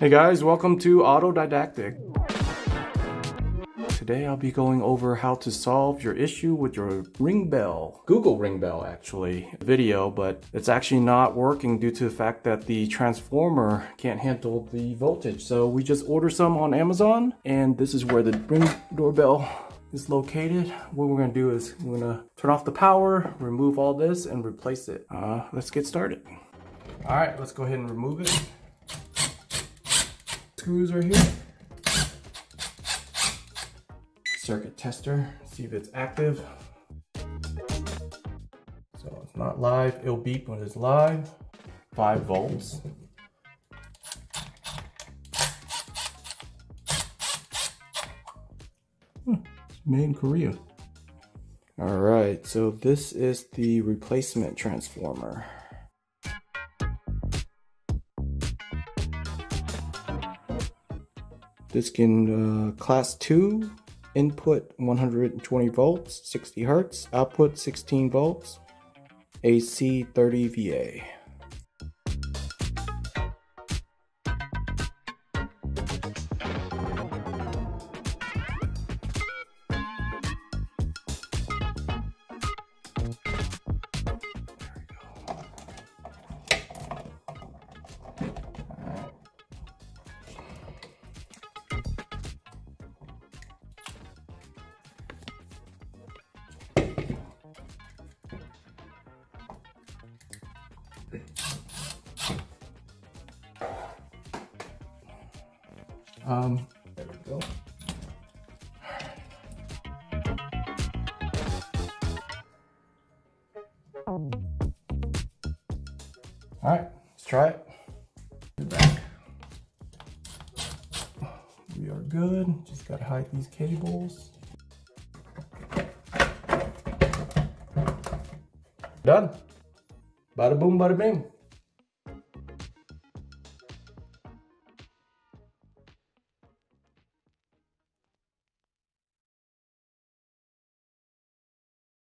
Hey guys, welcome to Autodidactic. Today I'll be going over how to solve your issue with your Ring Bell, Google Ring Bell actually, video, but it's actually not working due to the fact that the transformer can't handle the voltage. So we just ordered some on Amazon, and this is where the Ring doorbell is located. What we're gonna do is we're gonna turn off the power, remove all this, and replace it. Let's get started. All right, let's go ahead and remove it. Screws right here. Circuit tester, see if it's active. So it's not live, it'll beep when it's live. 5 volts. It's made in Korea. All right, so this is the replacement transformer. This can class 2, input 120 volts, 60 hertz, output 16 volts, AC 30 VA. There we go. All right, let's try it. We're back. We are good. Just gotta hide these cables. Done. Bada boom, bada bing.